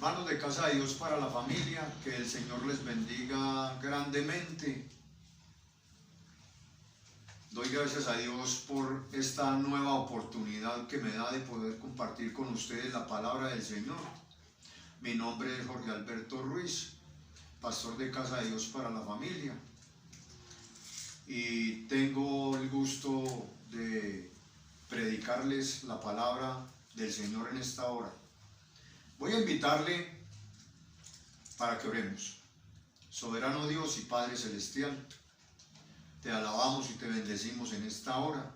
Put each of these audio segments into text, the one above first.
Hermanos de Casa de Dios para la Familia, que el Señor les bendiga grandemente. Doy gracias a Dios por esta nueva oportunidad que me da de poder compartir con ustedes la palabra del Señor. Mi nombre es Jorge Alberto Ruiz, pastor de Casa de Dios para la Familia. Y tengo el gusto de predicarles la palabra del Señor en esta hora. Voy a invitarle para que oremos. Soberano Dios y Padre Celestial, te alabamos y te bendecimos en esta hora.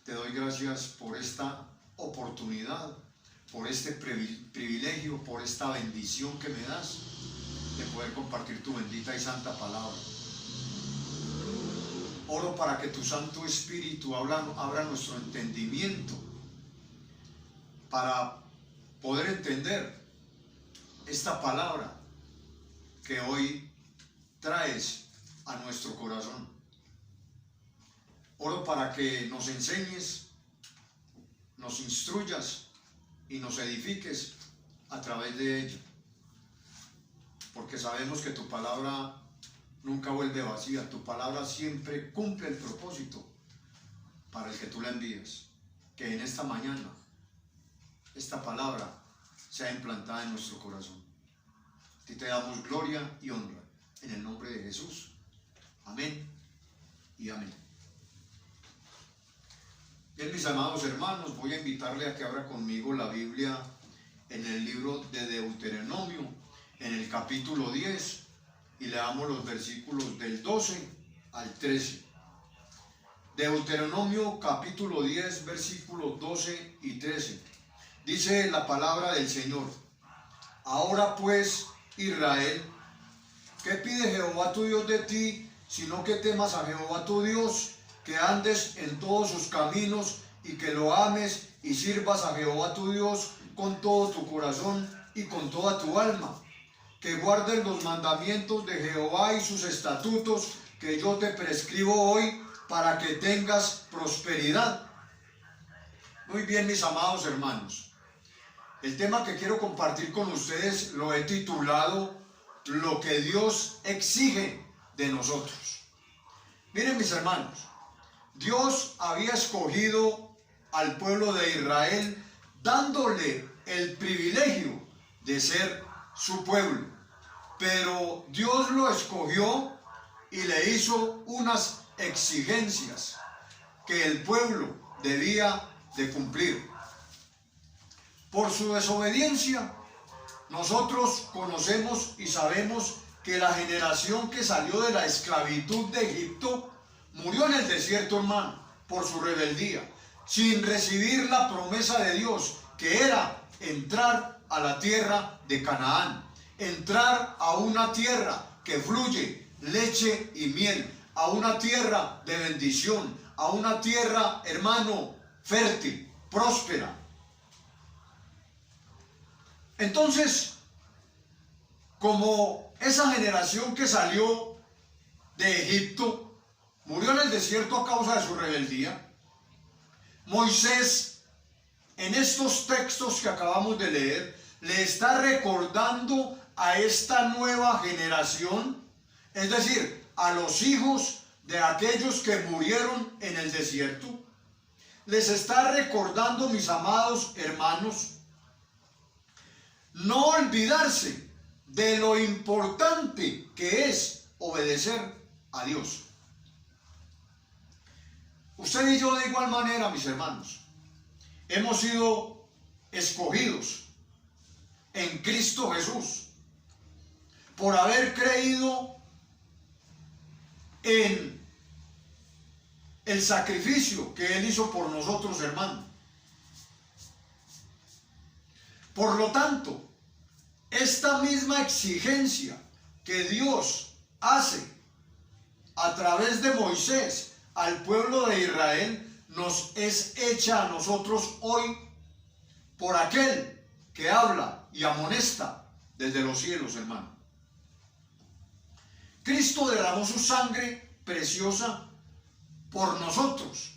Te doy gracias por esta oportunidad, por este privilegio, por esta bendición que me das de poder compartir tu bendita y santa palabra. Oro para que tu Santo Espíritu abra nuestro entendimiento para poder entender esta palabra que hoy traes a nuestro corazón. Oro para que nos enseñes, nos instruyas y nos edifiques a través de ella, porque sabemos que tu palabra nunca vuelve vacía. Tu palabra siempre cumple el propósito para el que tú la envías. Que en esta mañana esta palabra sea implantada en nuestro corazón. A ti te damos gloria y honra en el nombre de Jesús. Amén y amén. Bien, mis amados hermanos, voy a invitarle a que abra conmigo la Biblia en el libro de Deuteronomio, en el capítulo 10, y leamos los versículos del 12 al 13. Deuteronomio capítulo 10, versículos 12 y 13. Dice la palabra del Señor: Ahora pues, Israel, ¿qué pide Jehová tu Dios de ti, sino que temas a Jehová tu Dios, que andes en todos sus caminos y que lo ames y sirvas a Jehová tu Dios con todo tu corazón y con toda tu alma? Que guardes los mandamientos de Jehová y sus estatutos que yo te prescribo hoy, para que tengas prosperidad. Muy bien, mis amados hermanos. El tema que quiero compartir con ustedes lo he titulado Lo que Dios exige de nosotros. Miren, mis hermanos, Dios había escogido al pueblo de Israel dándole el privilegio de ser su pueblo. Pero Dios lo escogió y le hizo unas exigencias que el pueblo debía de cumplir. Por su desobediencia, nosotros conocemos y sabemos que la generación que salió de la esclavitud de Egipto murió en el desierto, hermano, por su rebeldía, sin recibir la promesa de Dios, que era entrar a la tierra de Canaán, entrar a una tierra que fluye leche y miel, a una tierra de bendición, a una tierra, hermano, fértil, próspera. Entonces, como esa generación que salió de Egipto murió en el desierto a causa de su rebeldía, Moisés, en estos textos que acabamos de leer, le está recordando a esta nueva generación, es decir, a los hijos de aquellos que murieron en el desierto, les está recordando, mis amados hermanos, no olvidarse de lo importante que es obedecer a Dios. Usted y yo, de igual manera, mis hermanos, hemos sido escogidos en Cristo Jesús por haber creído en el sacrificio que Él hizo por nosotros, hermano. Por lo tanto, esta misma exigencia que Dios hace a través de Moisés al pueblo de Israel nos es hecha a nosotros hoy por aquel que habla y amonesta desde los cielos, hermano. Cristo derramó su sangre preciosa por nosotros.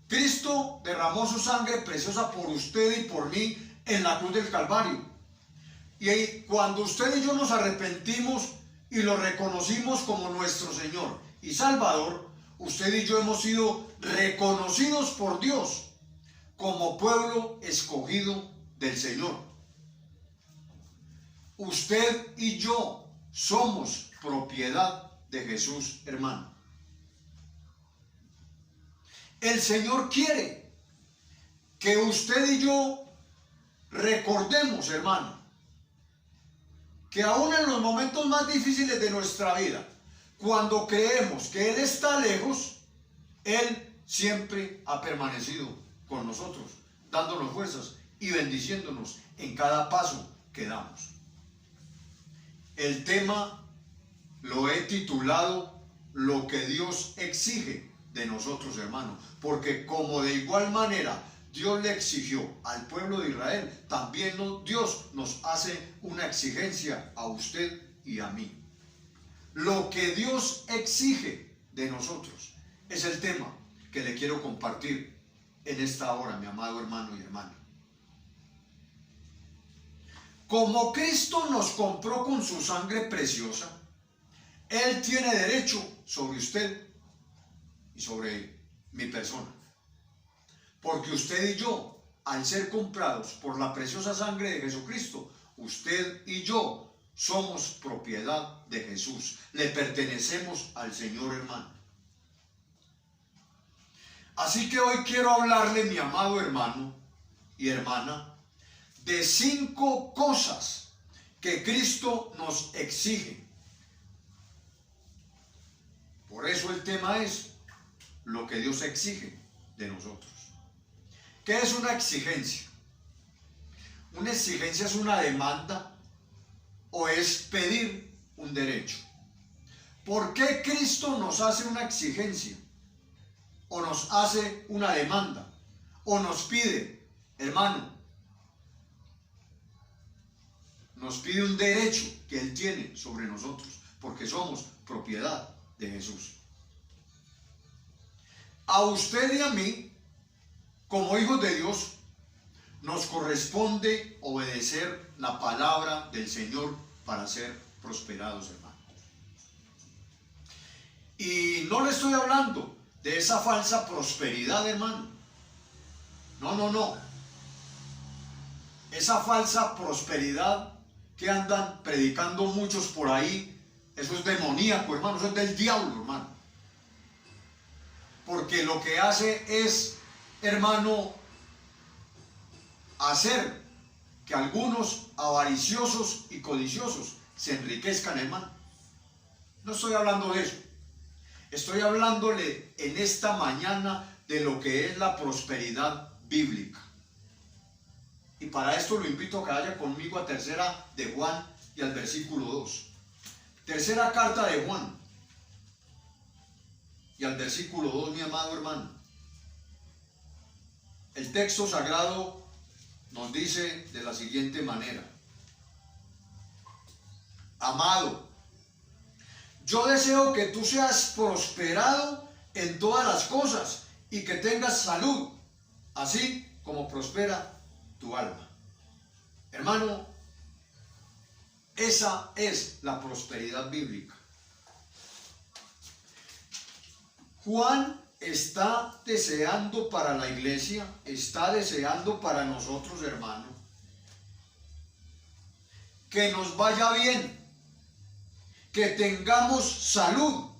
Cristo derramó su sangre preciosa por usted y por mí en la cruz del Calvario, Y cuando usted y yo nos arrepentimos y lo reconocimos como nuestro Señor y Salvador, usted y yo hemos sido reconocidos por Dios como pueblo escogido del Señor. Usted y yo somos propiedad de Jesús, hermano. El Señor quiere que usted y yo recordemos, hermano, que aún en los momentos más difíciles de nuestra vida, cuando creemos que Él está lejos, Él siempre ha permanecido con nosotros, dándonos fuerzas y bendiciéndonos en cada paso que damos. El tema lo he titulado Lo que Dios exige de nosotros, hermanos, porque como de igual manera Dios le exigió al pueblo de Israel, también Dios nos hace una exigencia a usted y a mí. Lo que Dios exige de nosotros es el tema que le quiero compartir en esta hora, mi amado hermano y hermana. Como Cristo nos compró con su sangre preciosa, Él tiene derecho sobre usted y sobre mi persona. Porque usted y yo, al ser comprados por la preciosa sangre de Jesucristo, usted y yo somos propiedad de Jesús. Le pertenecemos al Señor, hermano. Así que hoy quiero hablarle, mi amado hermano y hermana, de 5 cosas que Cristo nos exige. Por eso el tema es lo que Dios exige de nosotros. ¿Qué es una exigencia? Una exigencia es una demanda o es pedir un derecho. ¿Por qué Cristo nos hace una exigencia? O nos hace una demanda. O nos pide, hermano, nos pide un derecho que Él tiene sobre nosotros, porque somos propiedad de Jesús. A usted y a mí, como hijos de Dios, nos corresponde obedecer la palabra del Señor para ser prosperados, hermano. Y no le estoy hablando de esa falsa prosperidad, hermano. No. Esa falsa prosperidad que andan predicando muchos por ahí, eso es demoníaco, hermano, eso es del diablo, hermano. Porque lo que hace es, hermano, hacer que algunos avariciosos y codiciosos se enriquezcan, hermano. No estoy hablando de eso. Estoy hablándole en esta mañana de lo que es la prosperidad bíblica. Y para esto lo invito a que vaya conmigo a 3 de Juan y al versículo 2. 3 carta de Juan y al versículo 2, mi amado hermano. El texto sagrado nos dice de la siguiente manera: amado, yo deseo que tú seas prosperado en todas las cosas y que tengas salud, así como prospera tu alma. Hermano, esa es la prosperidad bíblica. Juan está deseando para la iglesia, está deseando para nosotros, hermano, que nos vaya bien, que tengamos salud.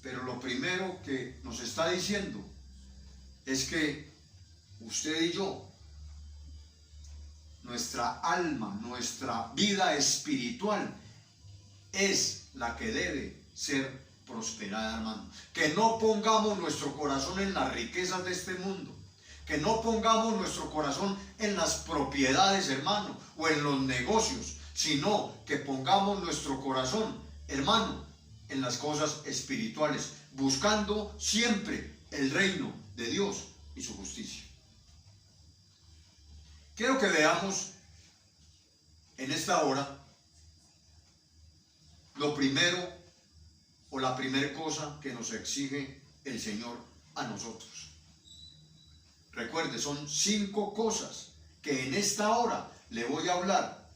Pero lo primero que nos está diciendo es que usted y yo, nuestra alma, nuestra vida espiritual es la que debe ser prosperada, hermano. Que no pongamos nuestro corazón en las riquezas de este mundo, que no pongamos nuestro corazón en las propiedades, hermano, o en los negocios, sino que pongamos nuestro corazón, hermano, en las cosas espirituales, buscando siempre el reino de Dios y su justicia. Quiero que veamos en esta hora lo primero o la primera cosa que nos exige el Señor a nosotros. Recuerde, son 5 cosas que en esta hora le voy a hablar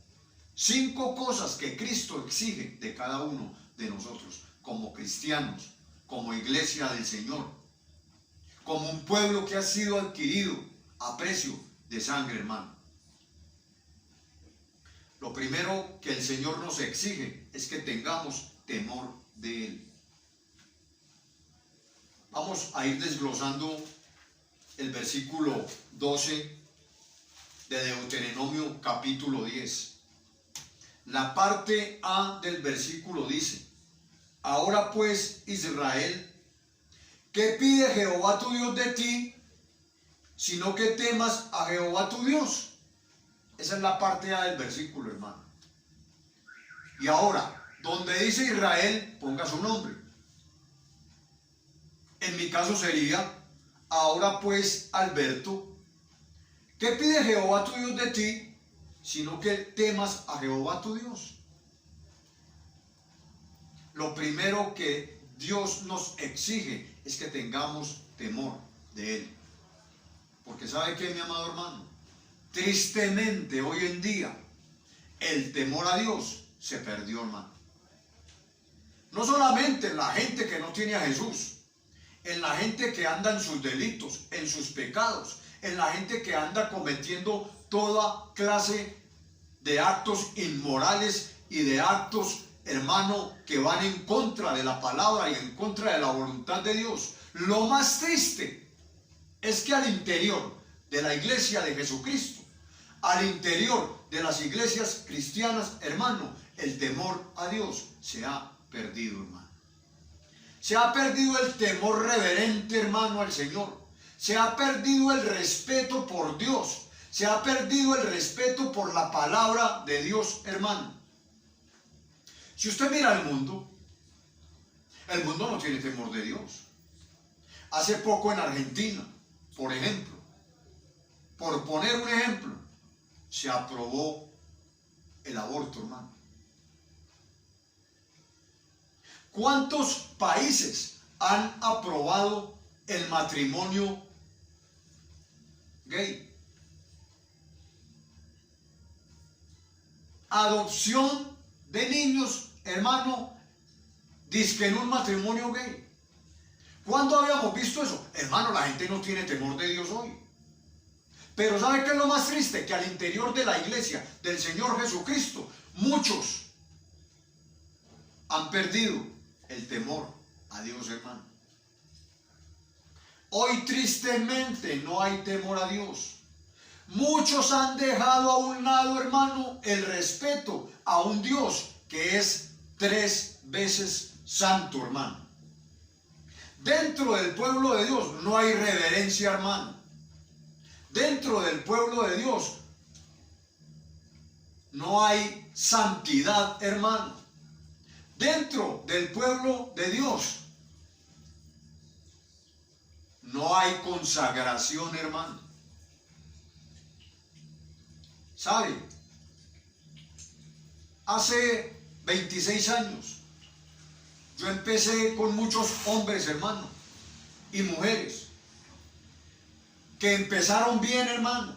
5 cosas que Cristo exige de cada uno de nosotros, como cristianos, como iglesia del Señor, como un pueblo que ha sido adquirido a precio de sangre, hermano. Lo primero que el Señor nos exige es que tengamos temor de Él. Vamos a ir desglosando el versículo 12 de Deuteronomio capítulo 10. La parte A del versículo dice: ahora pues, Israel, ¿qué pide Jehová tu Dios de ti, sino que temas a Jehová tu Dios? Esa es la parte A del versículo, hermano. Y ahora, donde dice Israel, ponga su nombre. En mi caso sería: ahora pues, Alberto, ¿qué pide Jehová tu Dios de ti, sino que temas a Jehová tu Dios? Lo primero que Dios nos exige es que tengamos temor de Él. Porque ¿sabe qué, mi amado hermano? Tristemente hoy en día el temor a Dios se perdió, hermano. No solamente en la gente que no tiene a Jesús, en la gente que anda en sus delitos, en sus pecados, en la gente que anda cometiendo toda clase de actos inmorales y de actos, hermano, que van en contra de la palabra y en contra de la voluntad de Dios. Lo más triste es que al interior de la iglesia de Jesucristo, al interior de las iglesias cristianas, hermano, el temor a Dios se ha perdido, hermano. Se ha perdido el temor reverente, hermano, al Señor. Se ha perdido el respeto por Dios. Se ha perdido el respeto por la palabra de Dios, hermano. Si usted mira el mundo no tiene temor de Dios. Hace poco en Argentina, por ejemplo, por poner un ejemplo, se aprobó el aborto, hermano. ¿Cuántos países han aprobado el matrimonio gay? Adopción de niños, hermano, dizque en un matrimonio gay. ¿Cuándo habíamos visto eso? Hermano, la gente no tiene temor de Dios hoy. Pero ¿sabe qué es lo más triste? Que al interior de la iglesia del Señor Jesucristo, muchos han perdido el temor a Dios, hermano. Hoy tristemente no hay temor a Dios. Muchos han dejado a un lado, hermano, el respeto a un Dios que es 3 veces santo, hermano. Dentro del pueblo de Dios no hay reverencia, hermano. Dentro del pueblo de Dios no hay santidad, hermano. Dentro del pueblo de Dios no hay consagración, hermano. ¿Sabe? Hace 26 años yo empecé con muchos hombres, hermano, y mujeres que empezaron bien, hermano,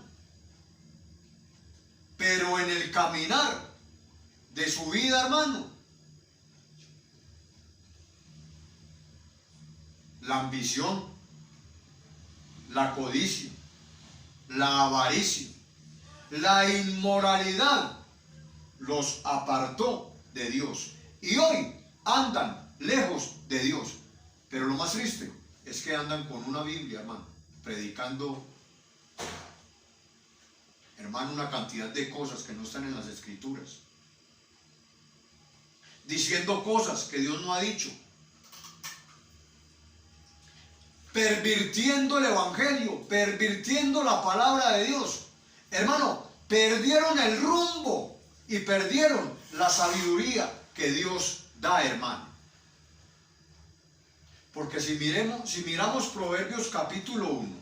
pero en el caminar de su vida, hermano, la ambición, la codicia, la avaricia, la inmoralidad los apartó de Dios y hoy andan lejos de Dios. Pero lo más triste es que andan con una Biblia, hermano, predicando, hermano, una cantidad de cosas que no están en las Escrituras, diciendo cosas que Dios no ha dicho, pervirtiendo el evangelio, pervirtiendo la palabra de Dios. Hermano, perdieron el rumbo y perdieron la sabiduría que Dios da, hermano. Porque si miramos Proverbios capítulo 1,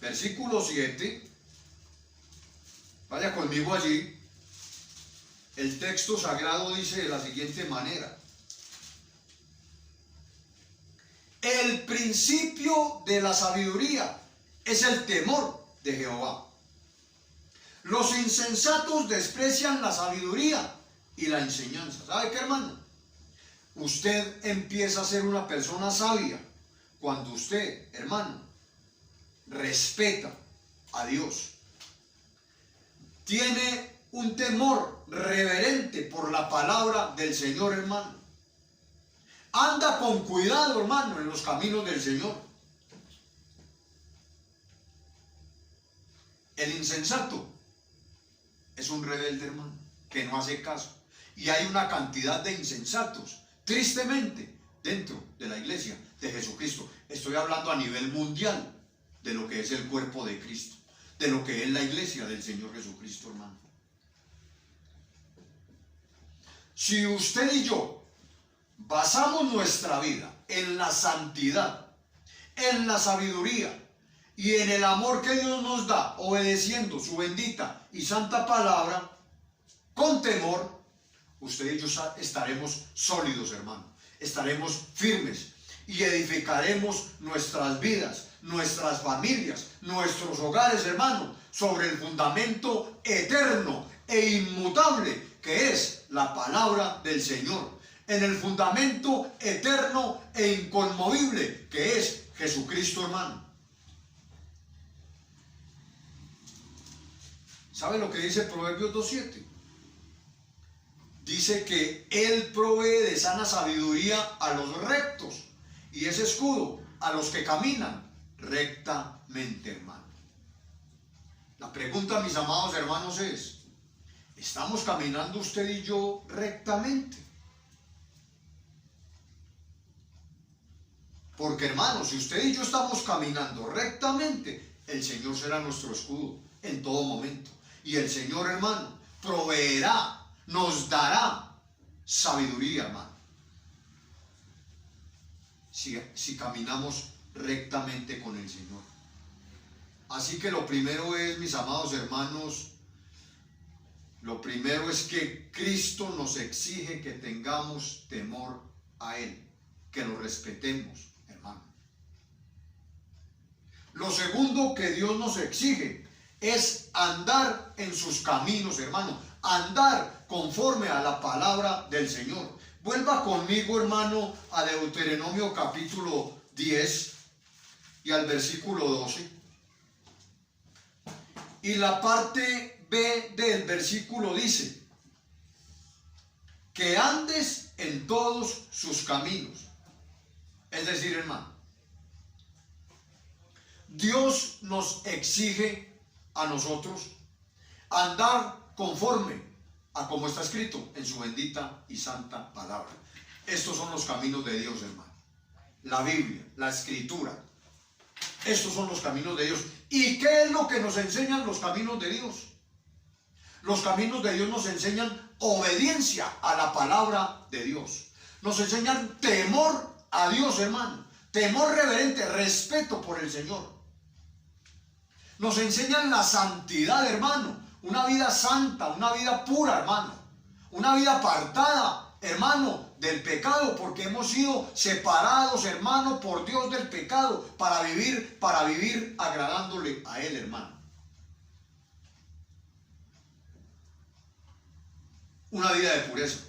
versículo 7, vaya conmigo allí, el texto sagrado dice de la siguiente manera: el principio de la sabiduría es el temor de Jehová. Los insensatos desprecian la sabiduría y la enseñanza. ¿Sabe qué, hermano? Usted empieza a ser una persona sabia cuando usted, hermano, respeta a Dios. Tiene un temor reverente por la palabra del Señor, hermano. Anda con cuidado, hermano, en los caminos del Señor. El insensato es un rebelde, hermano, que no hace caso. Y hay una cantidad de insensatos, tristemente, dentro de la iglesia de Jesucristo. Estoy hablando a nivel mundial de lo que es el cuerpo de Cristo, de lo que es la iglesia del Señor Jesucristo, hermano. Si usted y yo basamos nuestra vida en la santidad, en la sabiduría y en el amor que Dios nos da, obedeciendo su bendita y santa palabra, con temor, usted y yo estaremos sólidos, hermano. Estaremos firmes y edificaremos nuestras vidas, nuestras familias, nuestros hogares, hermano, sobre el fundamento eterno e inmutable que es la palabra del Señor, en el fundamento eterno e inconmovible que es Jesucristo, hermano. ¿Sabe lo que dice Proverbios 2:7? Dice que Él provee de sana sabiduría a los rectos y es escudo a los que caminan rectamente, hermano. La pregunta, mis amados hermanos, es: ¿estamos caminando usted y yo rectamente? Porque, hermano, si usted y yo estamos caminando rectamente, el Señor será nuestro escudo en todo momento. Y el Señor, hermano, proveerá, nos dará sabiduría, hermano. Si caminamos rectamente con el Señor. Así que lo primero es, mis amados hermanos, lo primero es que Cristo nos exige que tengamos temor a Él, que lo respetemos, hermano. Lo segundo que Dios nos exige es andar en sus caminos, hermano, andar conforme a la palabra del Señor. Vuelva conmigo, hermano, a Deuteronomio capítulo 10 y al versículo 12. Y la parte B del versículo dice: que andes en todos sus caminos. Es decir, hermano, Dios nos exige a nosotros andar conforme a como está escrito en su bendita y santa palabra. Estos son los caminos de Dios, hermano. La Biblia, la Escritura. Estos son los caminos de Dios. ¿Y qué es lo que nos enseñan los caminos de Dios? Los caminos de Dios nos enseñan obediencia a la palabra de Dios. Nos enseñan temor a Dios, hermano. Temor reverente, respeto por el Señor. Nos enseñan la santidad, hermano. Una vida santa, una vida pura, hermano. Una vida apartada, hermano, del pecado, porque hemos sido separados, hermano, por Dios del pecado, para vivir agradándole a Él, hermano. Una vida de pureza.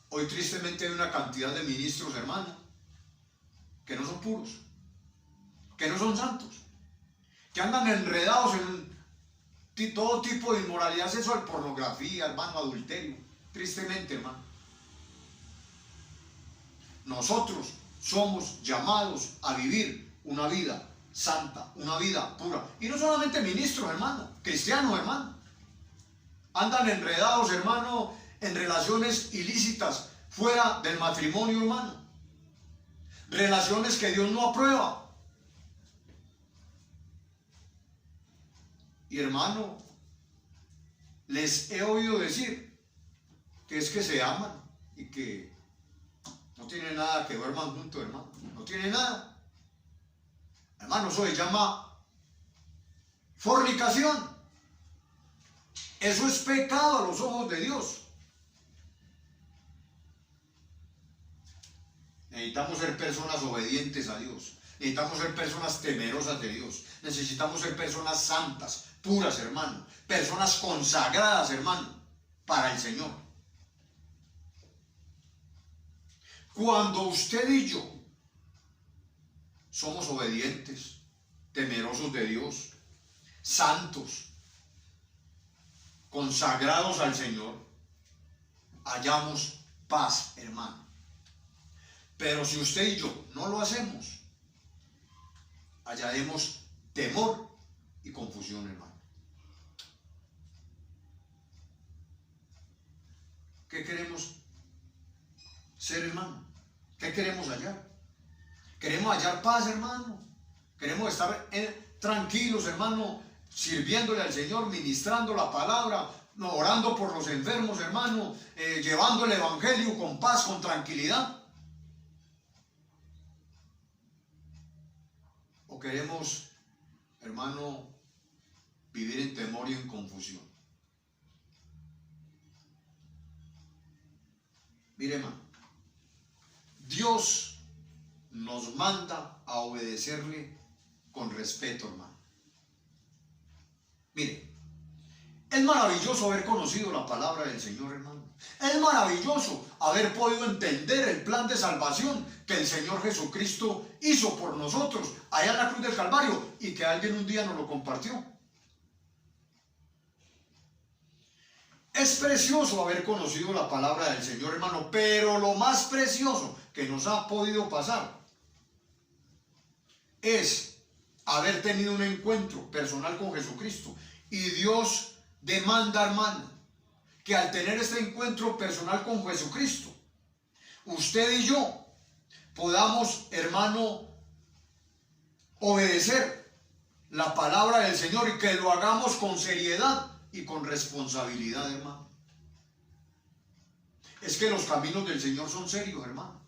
Hoy tristemente hay una cantidad de ministros, hermano, que no son puros, que no son santos, que andan enredados en todo tipo de inmoralidad sexual, pornografía, hermano, adulterio. Tristemente, hermano. Nosotros somos llamados a vivir una vida santa, una vida pura. Y no solamente ministros, hermano, cristianos, hermano. Andan enredados, hermano, en relaciones ilícitas fuera del matrimonio, hermano. Relaciones que Dios no aprueba. Y, hermano, les he oído decir que es que se aman y que no tiene nada que duerman juntos, hermano. No tiene nada. Hermano, eso se llama fornicación. Eso es pecado a los ojos de Dios. Necesitamos ser personas obedientes a Dios. Necesitamos ser personas temerosas de Dios. Necesitamos ser personas santas, puras, hermano. Personas consagradas, hermano, para el Señor. Cuando usted y yo somos obedientes, temerosos de Dios, santos, consagrados al Señor, hallamos paz, hermano. Pero si usted y yo no lo hacemos, hallaremos temor y confusión, hermano. ¿Qué queremos ser, hermano? ¿Qué queremos hallar? Queremos hallar paz, hermano. Queremos estar tranquilos, hermano, sirviéndole al Señor, ministrando la palabra, orando por los enfermos, hermano, llevando el evangelio con paz, con tranquilidad. ¿O queremos, hermano, vivir en temor y en confusión? Mire, hermano, Dios nos manda a obedecerle con respeto, hermano. Mire, es maravilloso haber conocido la palabra del Señor, hermano. Es maravilloso haber podido entender el plan de salvación que el Señor Jesucristo hizo por nosotros allá en la cruz del Calvario y que alguien un día nos lo compartió. Es precioso haber conocido la palabra del Señor, hermano, pero lo más precioso que nos ha podido pasar es haber tenido un encuentro personal con Jesucristo. Y Dios demanda, hermano, que al tener este encuentro personal con Jesucristo, usted y yo podamos, hermano, obedecer la palabra del Señor y que lo hagamos con seriedad y con responsabilidad, hermano. Es que los caminos del Señor son serios, hermano.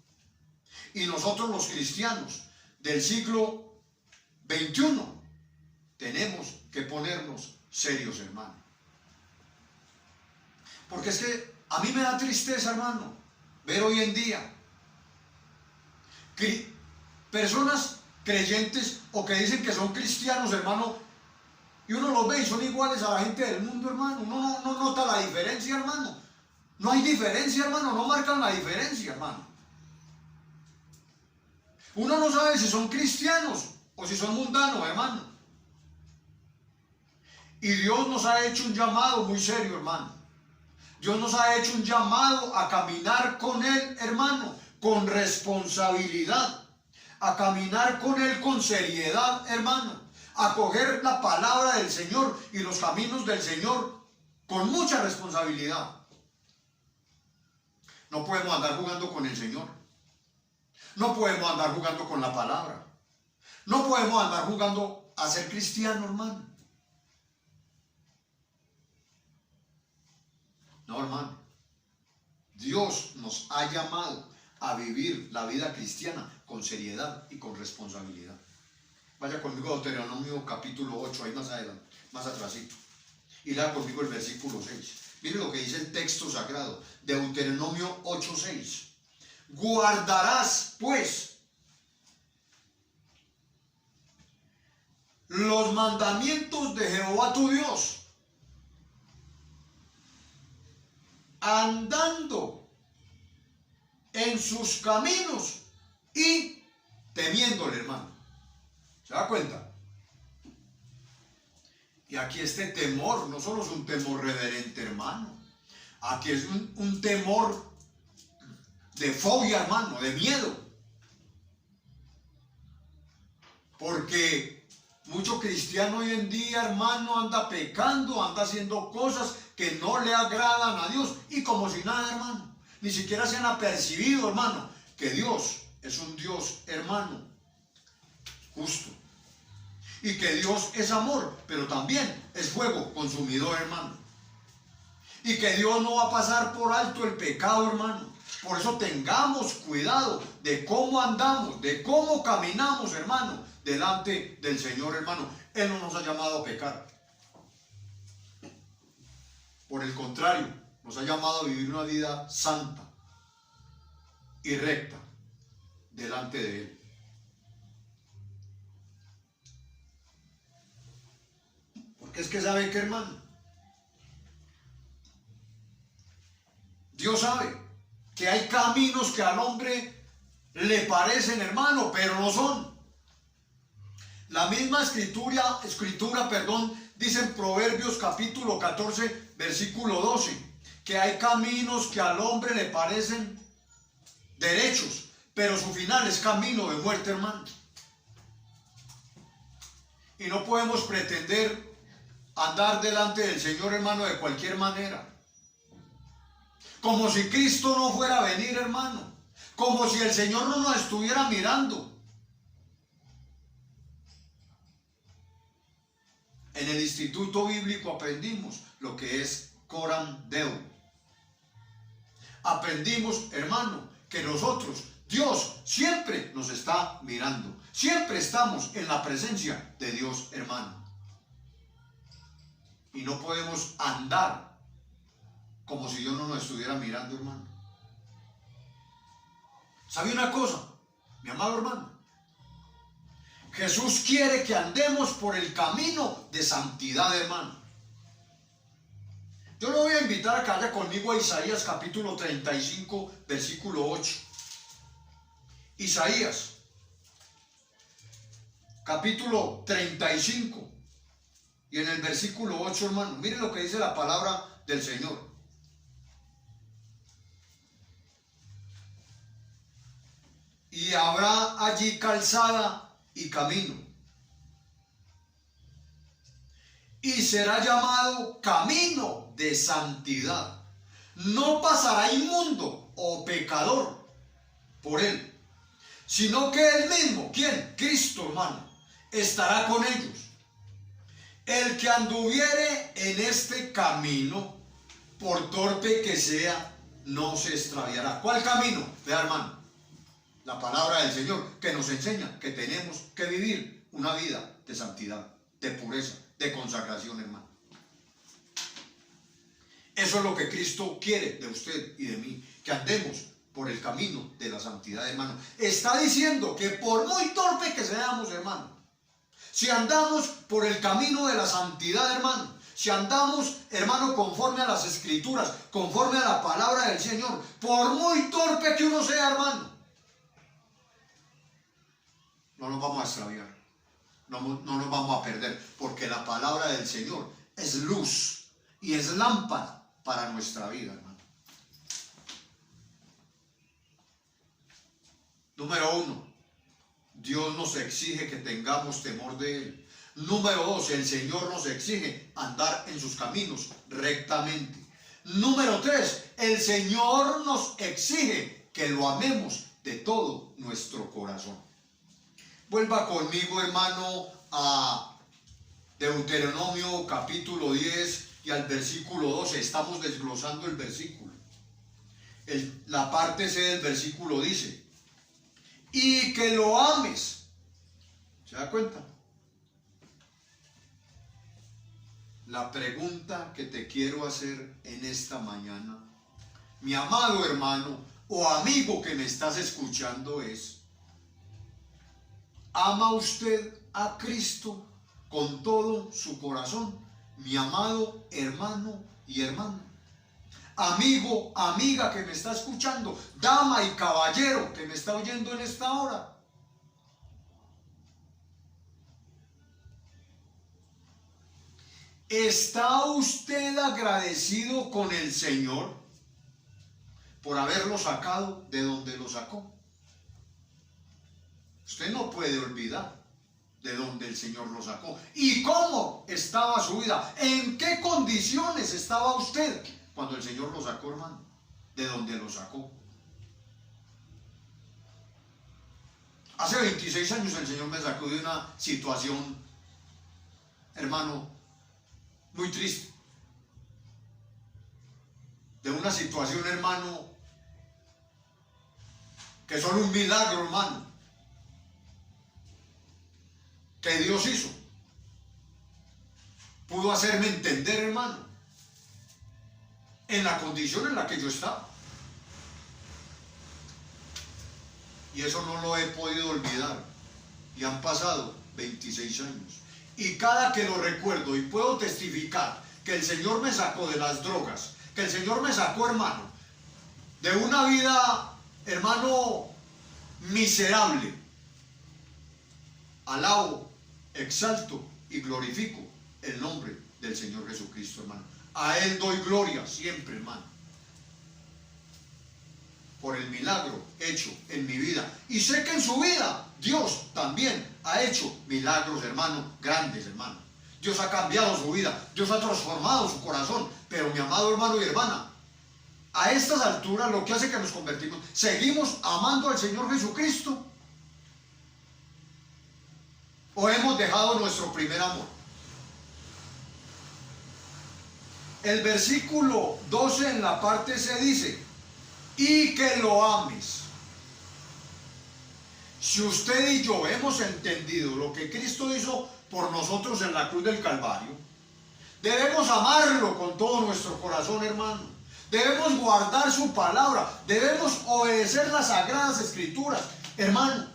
Y nosotros los cristianos del siglo XXI tenemos que ponernos serios, hermano. Porque es que a mí me da tristeza, hermano, ver hoy en día personas creyentes o que dicen que son cristianos, hermano, y uno los ve y son iguales a la gente del mundo, hermano. Uno no nota la diferencia, hermano. No hay diferencia, hermano, no marcan la diferencia, hermano. Uno no sabe si son cristianos o si son mundanos, hermano. Y Dios nos ha hecho un llamado muy serio, hermano. Dios nos ha hecho un llamado a caminar con Él, hermano, con responsabilidad. A caminar con Él con seriedad, hermano. A coger la palabra del Señor y los caminos del Señor con mucha responsabilidad. No podemos andar jugando con el Señor. No podemos andar jugando con la palabra. No podemos andar jugando a ser cristiano, hermano. No, hermano. Dios nos ha llamado a vivir la vida cristiana con seriedad y con responsabilidad. Vaya conmigo a Deuteronomio capítulo 8, ahí más adelante, más atrásito. Y lea conmigo el versículo 6. Mire lo que dice el texto sagrado, Deuteronomio 8, 6. Guardarás, pues, los mandamientos de Jehová tu Dios, andando en sus caminos y temiéndole, hermano. ¿Se da cuenta? Y aquí este temor no solo es un temor reverente, hermano. Aquí es un temor de fobia, hermano, de miedo. Porque mucho cristiano hoy en día, hermano, anda pecando, anda haciendo cosas que no le agradan a Dios. Y como si nada, hermano. Ni siquiera se han apercibido, hermano, que Dios es un Dios, hermano, justo. Y que Dios es amor, pero también es fuego consumidor, hermano. Y que Dios no va a pasar por alto el pecado, hermano. Por eso tengamos cuidado de cómo andamos, de cómo caminamos, hermano, delante del Señor, hermano. Él no nos ha llamado a pecar. Por el contrario, nos ha llamado a vivir una vida santa y recta delante de Él. Porque es que sabe que, hermano, Dios sabe que hay caminos que al hombre le parecen, hermano, pero no son. La misma escritura, dice en Proverbios capítulo 14, versículo 12, que hay caminos que al hombre le parecen derechos, pero su final es camino de muerte, hermano. Y no podemos pretender andar delante del Señor, hermano, de cualquier manera. Como si Cristo no fuera a venir, hermano. Como si el Señor no nos estuviera mirando. En el Instituto Bíblico aprendimos lo que es Coram Deo. Aprendimos, hermano, que nosotros, Dios, siempre nos está mirando. Siempre estamos en la presencia de Dios, hermano. Y no podemos andar como si Dios no nos estuviera mirando, hermano. ¿Sabe una cosa, mi amado hermano? Jesús quiere que andemos por el camino de santidad, hermano. Yo lo voy a invitar a que vaya conmigo a Isaías capítulo 35, versículo 8. Isaías capítulo 35 y en el versículo 8, hermano, miren lo que dice la palabra del Señor. Y habrá allí calzada y camino, y será llamado camino de santidad. No pasará inmundo o pecador por él, sino que él mismo, ¿quién? Cristo, hermano, estará con ellos. El que anduviere en este camino, por torpe que sea, no se extraviará. ¿Cuál camino? Vea, hermano, la palabra del Señor que nos enseña que tenemos que vivir una vida de santidad, de pureza, de consagración, hermano. Eso es lo que Cristo quiere de usted y de mí, que andemos por el camino de la santidad, hermano. Está diciendo que por muy torpe que seamos, hermano, si andamos por el camino de la santidad, hermano, si andamos, hermano, conforme a las Escrituras, conforme a la palabra del Señor, por muy torpe que uno sea, hermano, no nos vamos a extraviar, no nos vamos a perder, porque la palabra del Señor es luz y es lámpara para nuestra vida, hermano. Número 1, Dios nos exige que tengamos temor de Él. Número 2, el Señor nos exige andar en sus caminos rectamente. Número 3, el Señor nos exige que lo amemos de todo nuestro corazón. Vuelva conmigo, hermano, a Deuteronomio capítulo 10 y al versículo 12. Estamos desglosando el versículo. La parte C del versículo dice: y que lo ames. ¿Se da cuenta? La pregunta que te quiero hacer en esta mañana, mi amado hermano o amigo que me estás escuchando, es: ¿ama usted a Cristo con todo su corazón, mi amado hermano y hermana? Amigo, amiga que me está escuchando, dama y caballero que me está oyendo en esta hora. ¿Está usted agradecido con el Señor por haberlo sacado de donde lo sacó? Usted no puede olvidar de dónde el Señor lo sacó y cómo estaba su vida, en qué condiciones estaba usted cuando el Señor lo sacó, hermano, de donde lo sacó. Hace 26 años el Señor me sacó de una situación, hermano, muy triste. De una situación, hermano, que son un milagro, hermano, que Dios hizo. Pudo hacerme entender, hermano, en la condición en la que yo estaba. Y eso no lo he podido olvidar. Y han pasado 26 años. Y cada que lo recuerdo y puedo testificar que el Señor me sacó de las drogas, que el Señor me sacó, hermano, de una vida, hermano, miserable, alabo, exalto y glorifico el nombre del Señor Jesucristo, hermano. A Él doy gloria siempre, hermano, por el milagro hecho en mi vida. Y sé que en su vida Dios también ha hecho milagros, hermano, grandes, hermano. Dios ha cambiado su vida, Dios ha transformado su corazón. Pero mi amado hermano y hermana, a estas alturas lo que hace que nos convertimos, ¿seguimos amando al Señor Jesucristo? ¿O hemos dejado nuestro primer amor? El versículo 12 en la parte C dice, y que lo ames. Si usted y yo hemos entendido lo que Cristo hizo por nosotros en la cruz del Calvario, debemos amarlo con todo nuestro corazón, hermano. Debemos guardar su palabra, debemos obedecer las sagradas escrituras, hermano.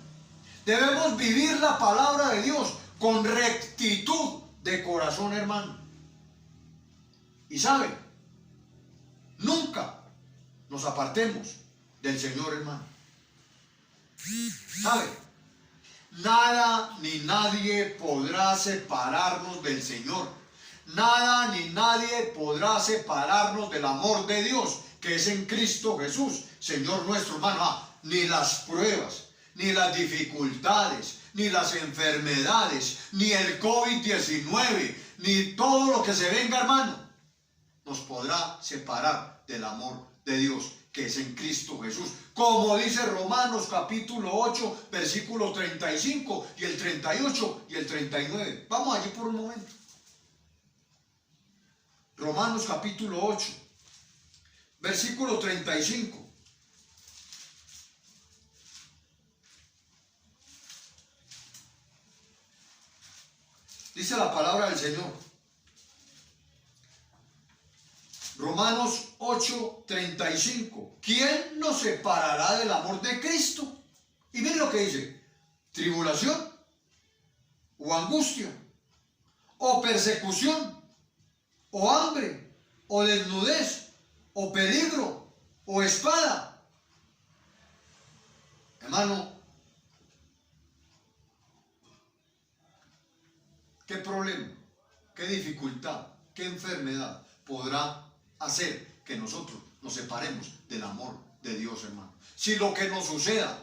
Debemos vivir la palabra de Dios con rectitud de corazón, hermano. Y sabe, nunca nos apartemos del Señor, hermano. ¿Sabe? Nada ni nadie podrá separarnos del Señor. Nada ni nadie podrá separarnos del amor de Dios, que es en Cristo Jesús, Señor nuestro, hermano. Ni las pruebas, ni las dificultades, ni las enfermedades, ni el COVID-19, ni todo lo que se venga, hermano, nos podrá separar del amor de Dios, que es en Cristo Jesús. Como dice Romanos capítulo 8, versículo 35 y el 38 y el 39. Vamos allí por un momento. Romanos capítulo 8, versículo 35. Dice la palabra del Señor. Romanos 8, 35. ¿Quién nos separará del amor de Cristo? Y miren lo que dice. Tribulación, o angustia, o persecución, o hambre, o desnudez, o peligro, o espada. Hermano, ¿qué problema, qué dificultad, qué enfermedad podrá hacer que nosotros nos separemos del amor de Dios, hermano? Si lo que nos suceda,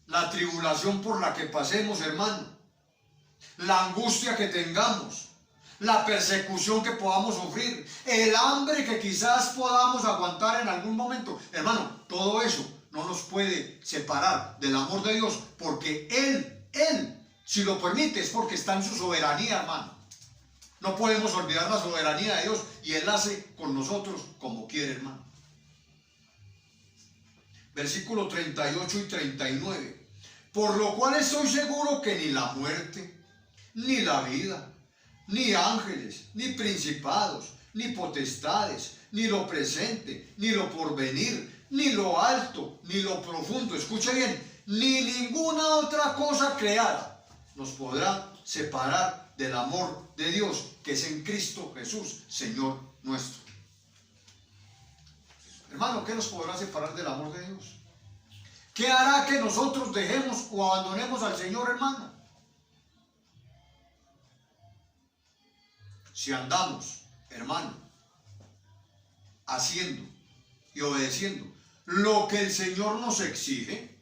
la tribulación por la que pasemos, hermano, la angustia que tengamos, la persecución que podamos sufrir, el hambre que quizás podamos aguantar en algún momento, hermano, todo eso no nos puede separar del amor de Dios, porque Él, si lo permite, es porque está en su soberanía, hermano. No podemos olvidar la soberanía de Dios, y Él hace con nosotros como quiere, hermano. Versículo 38 y 39. Por lo cual estoy seguro que ni la muerte, ni la vida, ni ángeles, ni principados, ni potestades, ni lo presente, ni lo porvenir, ni lo alto, ni lo profundo, escuche bien, ni ninguna otra cosa creada nos podrá separar del amor de Dios, que es en Cristo Jesús, Señor nuestro. Hermano, ¿qué nos podrá separar del amor de Dios? ¿Qué hará que nosotros dejemos o abandonemos al Señor, hermano? Si andamos, hermano, haciendo y obedeciendo lo que el Señor nos exige,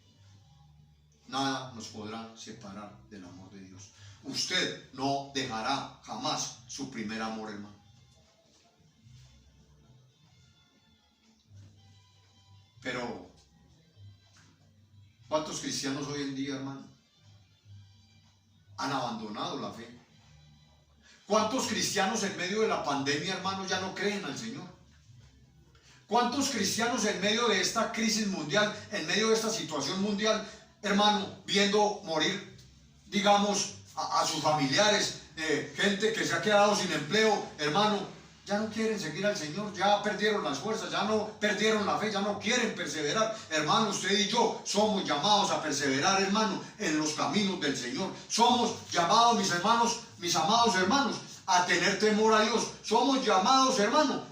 nada nos podrá separar del amor de Dios. Usted no dejará jamás su primer amor, hermano. Pero, ¿cuántos cristianos hoy en día, hermano, han abandonado la fe? ¿Cuántos cristianos en medio de la pandemia, hermano, ya no creen al Señor? ¿Cuántos cristianos en medio de esta crisis mundial, en medio de esta situación mundial, hermano, viendo morir, digamos, a sus familiares, gente que se ha quedado sin empleo, hermano, ya no quieren seguir al Señor, ya perdieron las fuerzas, ya no perdieron la fe, ya no quieren perseverar. Hermano, usted y yo somos llamados a perseverar, hermano, en los caminos del Señor. Somos llamados, mis hermanos, mis amados hermanos, a tener temor a Dios. Somos llamados, hermano,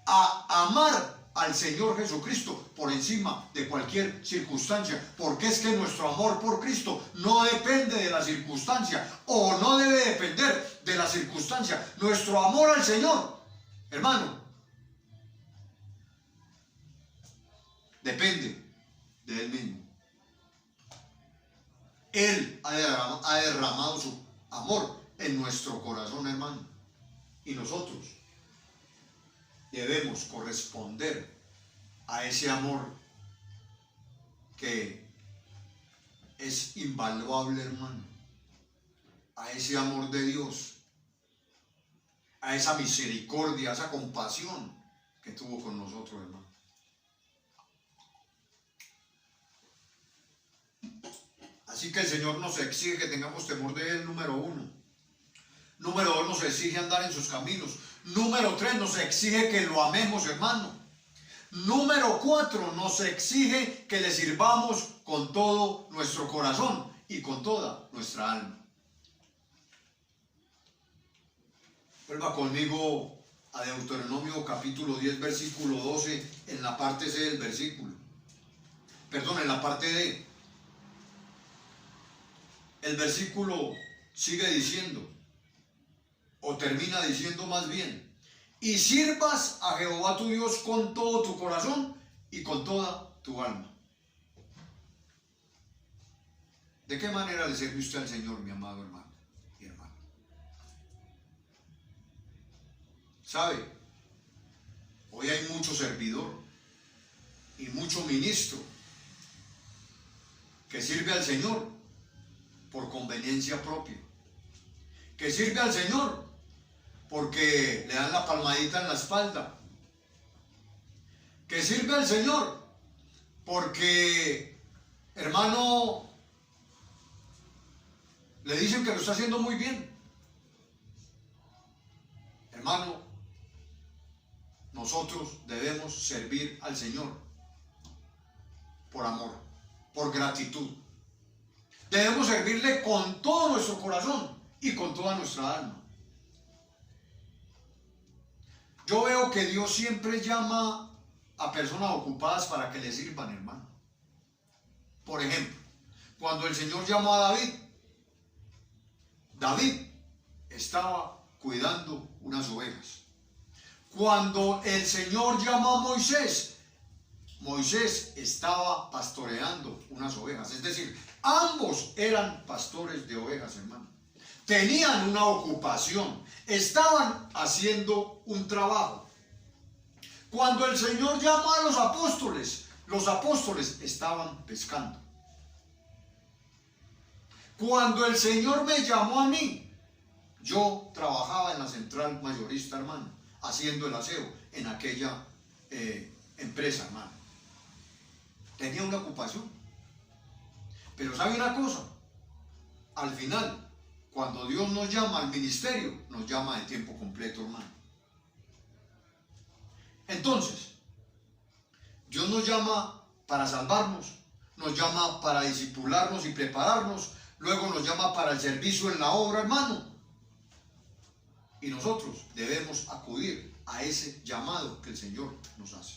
a amar al Señor Jesucristo por encima de cualquier circunstancia, porque es que nuestro amor por Cristo no depende de la circunstancia, o no debe depender de la circunstancia. Nuestro amor al Señor, hermano, depende de Él mismo. Él ha derramado su amor en nuestro corazón, hermano, y nosotros debemos corresponder a ese amor que es invaluable, hermano, a ese amor de Dios, a esa misericordia, a esa compasión que tuvo con nosotros, hermano. Así que el Señor nos exige que tengamos temor de Él, número 1. Número 2, nos exige andar en sus caminos. Número 3, nos exige que lo amemos, hermano. Número 4, nos exige que le sirvamos con todo nuestro corazón y con toda nuestra alma. Vuelva conmigo a Deuteronomio capítulo 10, versículo 12, en la parte C del versículo. Perdón, en la parte D. El versículo sigue diciendo, o termina diciendo más bien, y sirvas a Jehová tu Dios con todo tu corazón y con toda tu alma. ¿De qué manera le sirve usted al Señor, mi amado hermano y hermana? ¿Sabe? Hoy hay mucho servidor y mucho ministro que sirve al Señor por conveniencia propia, que sirve al Señor porque le dan la palmadita en la espalda, que sirve al Señor porque, hermano, le dicen que lo está haciendo muy bien. Hermano, nosotros debemos servir al Señor por amor, por gratitud. Debemos servirle con todo nuestro corazón y con toda nuestra alma. Yo veo que Dios siempre llama a personas ocupadas para que le sirvan, hermano. Por ejemplo, cuando el Señor llamó a David, David estaba cuidando unas ovejas. Cuando el Señor llamó a Moisés, Moisés estaba pastoreando unas ovejas. Es decir, ambos eran pastores de ovejas, hermano. Tenían una ocupación, estaban haciendo un trabajo. Cuando el Señor llamó a los apóstoles estaban pescando. Cuando el Señor me llamó a mí, yo trabajaba en la central mayorista, hermano, haciendo el aseo en aquella empresa, hermano. Tenía una ocupación. Pero ¿sabe una cosa? Al final, cuando Dios nos llama al ministerio, nos llama de tiempo completo, hermano. Entonces, Dios nos llama para salvarnos, nos llama para discipularnos y prepararnos, luego nos llama para el servicio en la obra, hermano. Y nosotros debemos acudir a ese llamado que el Señor nos hace.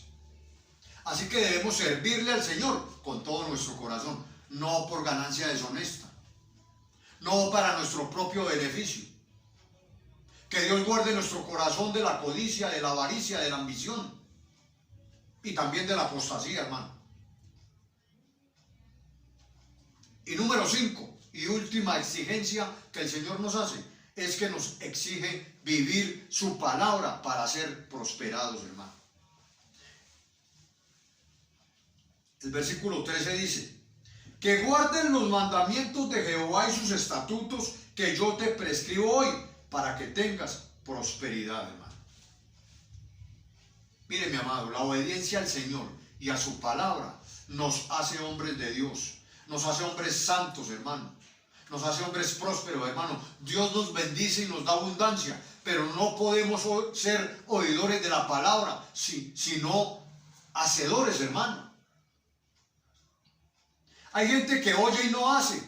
Así que debemos servirle al Señor con todo nuestro corazón, no por ganancia deshonesta, no para nuestro propio beneficio. Que Dios guarde nuestro corazón de la codicia, de la avaricia, de la ambición y también de la apostasía, hermano. Y número 5 y última exigencia que el Señor nos hace es que nos exige vivir su palabra para ser prosperados, hermano. El versículo 13 dice, que guarden los mandamientos de Jehová y sus estatutos que yo te prescribo hoy, para que tengas prosperidad, hermano. Mire, mi amado, la obediencia al Señor y a su palabra nos hace hombres de Dios, nos hace hombres santos, hermano, nos hace hombres prósperos, hermano. Dios nos bendice y nos da abundancia, pero no podemos ser oidores de la palabra, sino hacedores, hermano. Hay gente que oye y no hace.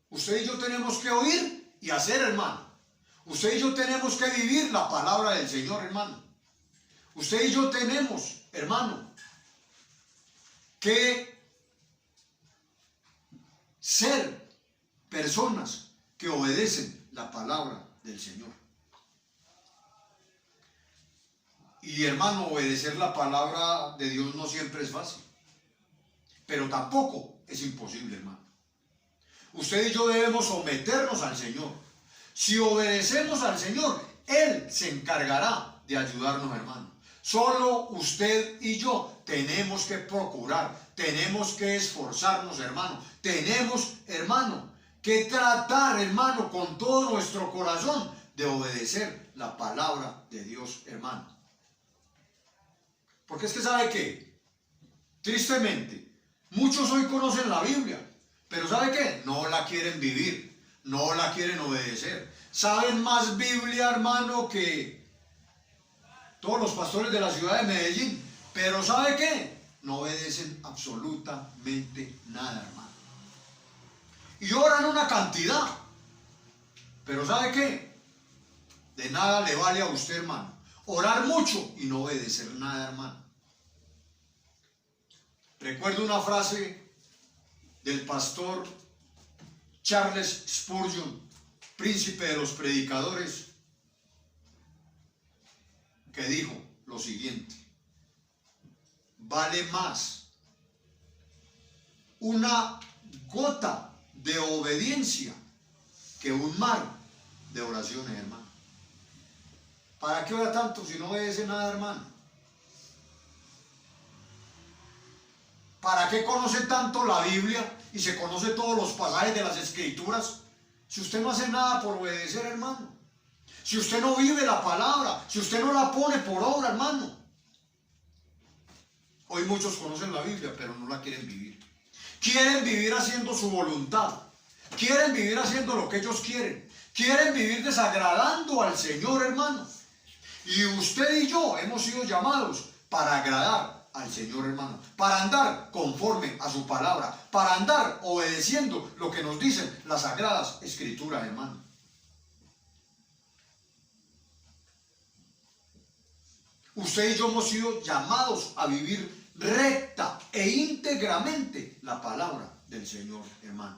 Usted y yo tenemos que oír y hacer, hermano. Usted y yo tenemos que vivir la palabra del Señor, hermano. Usted y yo tenemos, hermano, que ser personas que obedecen la palabra del Señor. Y hermano, obedecer la palabra de Dios no siempre es fácil, pero tampoco es imposible, hermano. Usted y yo debemos someternos al Señor. Si obedecemos al Señor, Él se encargará de ayudarnos, hermano. Solo usted y yo tenemos que procurar, tenemos que esforzarnos, hermano. Tenemos, hermano, que tratar, hermano, con todo nuestro corazón de obedecer la palabra de Dios, hermano. Porque es que ¿sabe qué? Tristemente, muchos hoy conocen la Biblia, pero ¿sabe qué? No la quieren vivir, no la quieren obedecer. Saben más Biblia, hermano, que todos los pastores de la ciudad de Medellín, pero ¿sabe qué? No obedecen absolutamente nada, hermano. Y oran una cantidad, pero ¿sabe qué? De nada le vale a usted, hermano, orar mucho y no obedecer nada, hermano. Recuerdo una frase del pastor Charles Spurgeon, príncipe de los predicadores, que dijo lo siguiente: vale más una gota de obediencia que un mar de oraciones, hermano. ¿Para qué ora tanto si no obedece nada, hermano? ¿Para qué conoce tanto la Biblia y se conoce todos los pasajes de las Escrituras si usted no hace nada por obedecer, hermano? Si usted no vive la palabra, si usted no la pone por obra, hermano. Hoy muchos conocen la Biblia, pero no la quieren vivir. Quieren vivir haciendo su voluntad. Quieren vivir haciendo lo que ellos quieren. Quieren vivir desagradando al Señor, hermano. Y usted y yo hemos sido llamados para agradar al Señor, hermano, para andar conforme a su palabra, para andar obedeciendo lo que nos dicen las sagradas escrituras, hermano. Usted y yo hemos sido llamados a vivir recta e íntegramente la palabra del Señor, hermano.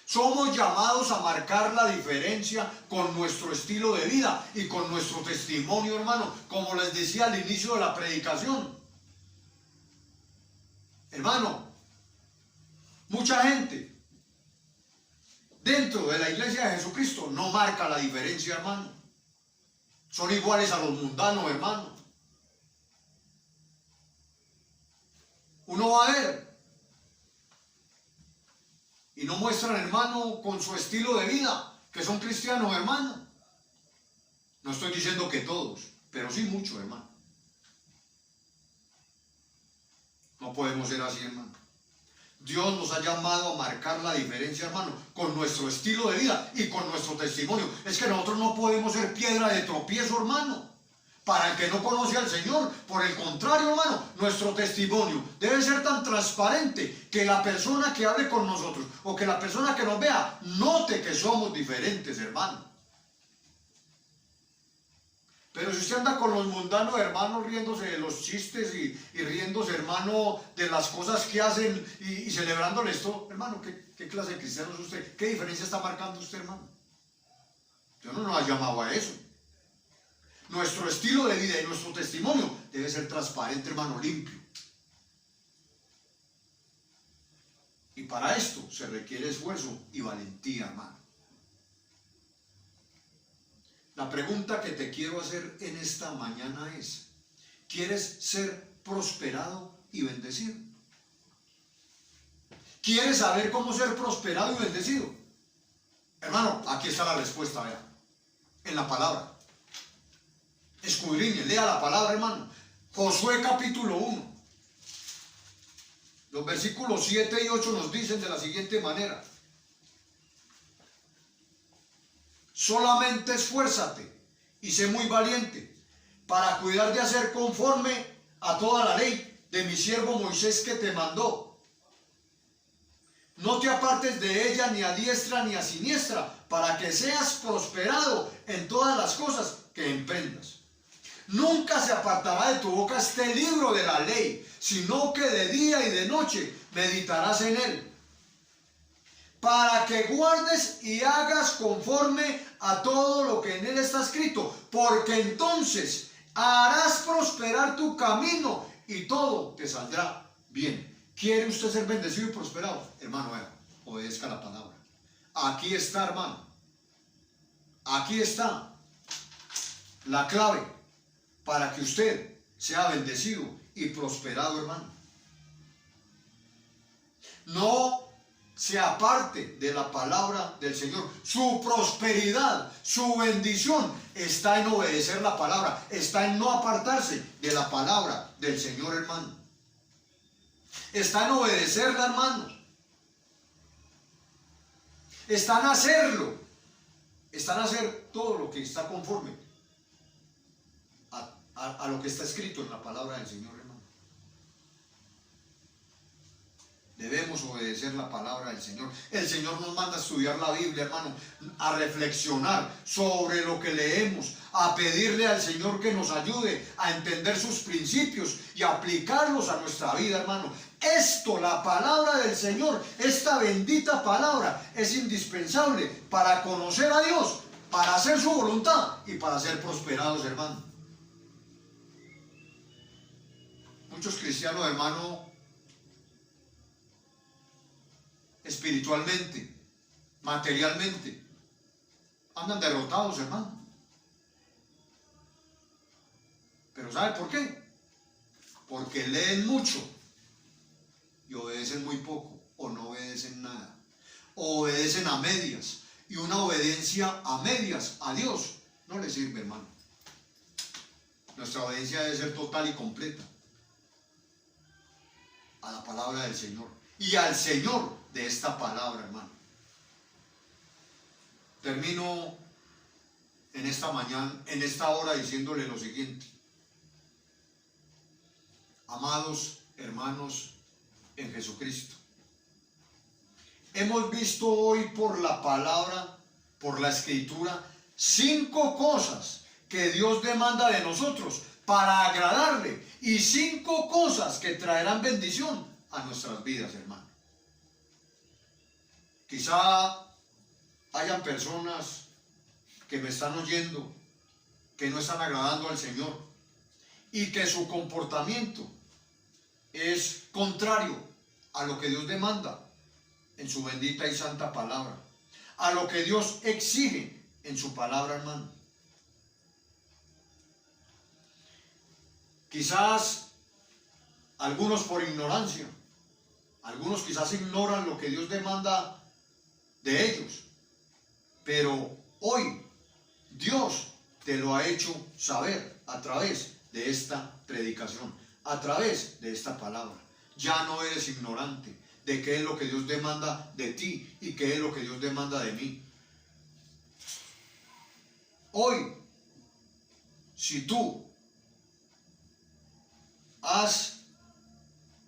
Somos llamados a marcar la diferencia con nuestro estilo de vida y con nuestro testimonio, hermano, como les decía al inicio de la predicación. Hermano, mucha gente dentro de la iglesia de Jesucristo no marca la diferencia, hermano. Son iguales a los mundanos, hermano. Uno va a ver y no muestran, hermano, con su estilo de vida que son cristianos, hermano. No estoy diciendo que todos, pero sí muchos, hermano. No podemos ser así, hermano. Dios nos ha llamado a marcar la diferencia, hermano, con nuestro estilo de vida y con nuestro testimonio. Es que nosotros no podemos ser piedra de tropiezo, hermano, para el que no conoce al Señor. Por el contrario, hermano, nuestro testimonio debe ser tan transparente que la persona que hable con nosotros o que la persona que nos vea note que somos diferentes, hermano. Pero si usted anda con los mundanos, hermano, riéndose de los chistes y riéndose, hermano, de las cosas que hacen y celebrándole esto, hermano, ¿qué clase de cristiano es usted? ¿Qué diferencia está marcando usted, hermano? Dios no nos ha llamado a eso. Nuestro estilo de vida y nuestro testimonio debe ser transparente, hermano, limpio. Y para esto se requiere esfuerzo y valentía, hermano. La pregunta que te quiero hacer en esta mañana es: ¿quieres ser prosperado y bendecido? ¿Quieres saber cómo ser prosperado y bendecido? Hermano, aquí está la respuesta, vea, en la palabra. Escudriñe, lea la palabra, hermano. Josué capítulo 1. Los versículos 7 y 8 nos dicen de la siguiente manera: solamente esfuérzate y sé muy valiente para cuidar de hacer conforme a toda la ley de mi siervo Moisés que te mandó. No te apartes de ella ni a diestra ni a siniestra, para que seas prosperado en todas las cosas que emprendas. Nunca se apartará de tu boca este libro de la ley, sino que de día y de noche meditarás en él, para que guardes y hagas conforme a todo lo que en él está escrito, porque entonces harás prosperar tu camino y todo te saldrá bien. ¿Quiere usted ser bendecido y prosperado? Hermano, obedezca la palabra. Aquí está, hermano. Aquí está la clave para que usted sea bendecido y prosperado, hermano. No se aparte de la palabra del Señor. Su prosperidad, su bendición está en obedecer la palabra, está en no apartarse de la palabra del Señor, hermano. Está en obedecerla, hermanos. Está en hacerlo. Está en hacer todo lo que está conforme a lo que está escrito en la palabra del Señor, hermano. Debemos obedecer la palabra del Señor. El Señor nos manda a estudiar la Biblia, hermano, a reflexionar sobre lo que leemos, a pedirle al Señor que nos ayude a entender sus principios y aplicarlos a nuestra vida, hermano. Esto, la palabra del Señor, esta bendita palabra, es indispensable para conocer a Dios, para hacer su voluntad y para ser prosperados, hermano. Muchos cristianos, hermano, espiritualmente, materialmente, andan derrotados, hermano. Pero ¿sabe por qué? Porque leen mucho y obedecen muy poco, o no obedecen nada, o obedecen a medias, y una obediencia a medias a Dios no le sirve, hermano. Nuestra obediencia debe ser total y completa a la palabra del Señor y al Señor de esta palabra, hermano. Termino en esta mañana, en esta hora, diciéndole lo siguiente. Amados hermanos en Jesucristo, hemos visto hoy por la palabra, por la escritura, 5 cosas que Dios demanda de nosotros para agradarle, y 5 cosas que traerán bendición a nuestras vidas, hermano. Quizá hayan personas que me están oyendo que no están agradando al Señor y que su comportamiento es contrario a lo que Dios demanda en su bendita y santa palabra, a lo que Dios exige en su palabra, hermano. Quizás algunos por ignorancia, algunos quizás ignoran lo que Dios demanda de ellos, pero hoy Dios te lo ha hecho saber a través de esta predicación, a través de esta palabra. Ya no eres ignorante de qué es lo que Dios demanda de ti y qué es lo que Dios demanda de mí. Hoy, si tú has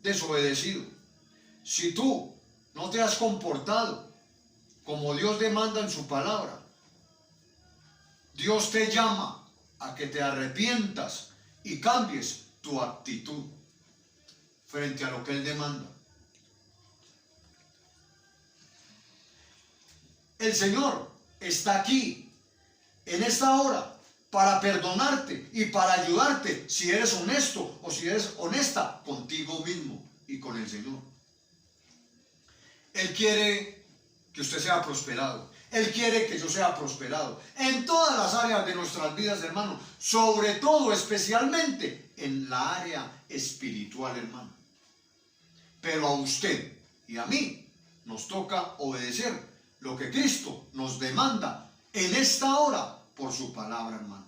desobedecido, si tú no te has comportado como Dios demanda en su palabra, Dios te llama a que te arrepientas y cambies tu actitud frente a lo que Él demanda. El Señor está aquí en esta hora para perdonarte y para ayudarte si eres honesto o si eres honesta contigo mismo y con el Señor. Él quiere que usted sea prosperado. Él quiere que yo sea prosperado en todas las áreas de nuestras vidas, hermano. Sobre todo, especialmente en la área espiritual, hermano. Pero a usted y a mí nos toca obedecer lo que Cristo nos demanda en esta hora por su palabra, hermano.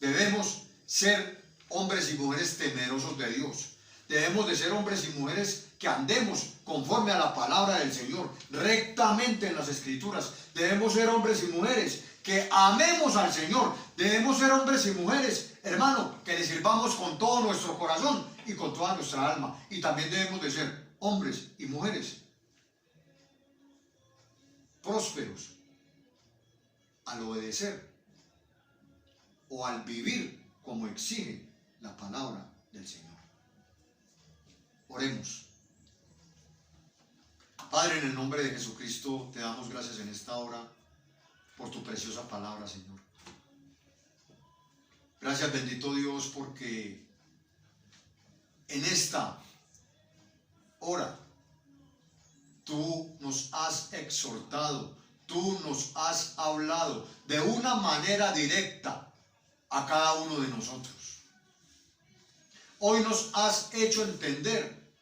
Debemos ser hombres y mujeres temerosos de Dios. Debemos de ser hombres y mujeres que andemos conforme a la palabra del Señor, rectamente en las Escrituras. Debemos ser hombres y mujeres que amemos al Señor. Debemos ser hombres y mujeres, hermano, que le sirvamos con todo nuestro corazón y con toda nuestra alma. Y también debemos de ser hombres y mujeres prósperos al obedecer o al vivir como exige la palabra del Señor. Oremos. Padre, en el nombre de Jesucristo, te damos gracias en esta hora por tu preciosa palabra, Señor. Gracias, bendito Dios, porque en esta hora tú nos has exhortado, tú nos has hablado de una manera directa a cada uno de nosotros. Hoy nos has hecho entender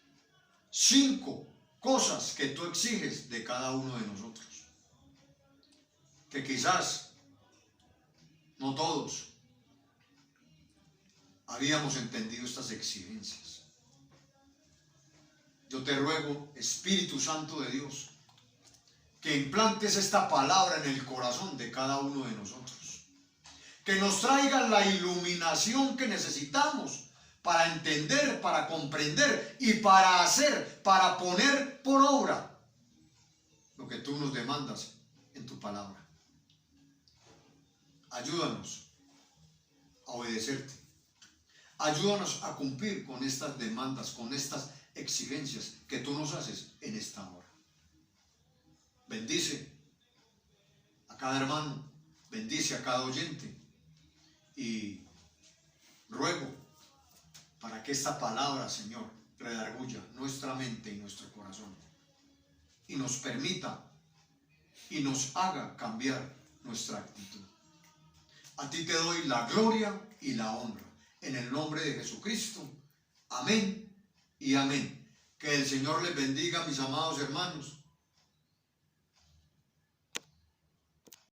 5 cosas que tú exiges de cada uno de nosotros, que quizás no todos habíamos entendido estas exigencias. Yo te ruego, Espíritu Santo de Dios, que implantes esta palabra en el corazón de cada uno de nosotros, que nos traiga la iluminación que necesitamos para entender, para comprender y para hacer, para poner por obra lo que tú nos demandas en tu palabra. Ayúdanos a obedecerte. Ayúdanos a cumplir con estas demandas, con estas exigencias que tú nos haces en esta hora. Bendice a cada hermano, bendice a cada oyente y ruego para que esta palabra, Señor, redarguya nuestra mente y nuestro corazón y nos permita y nos haga cambiar nuestra actitud. A ti te doy la gloria y la honra en el nombre de Jesucristo. Amén y amén. Que el Señor les bendiga, mis amados hermanos.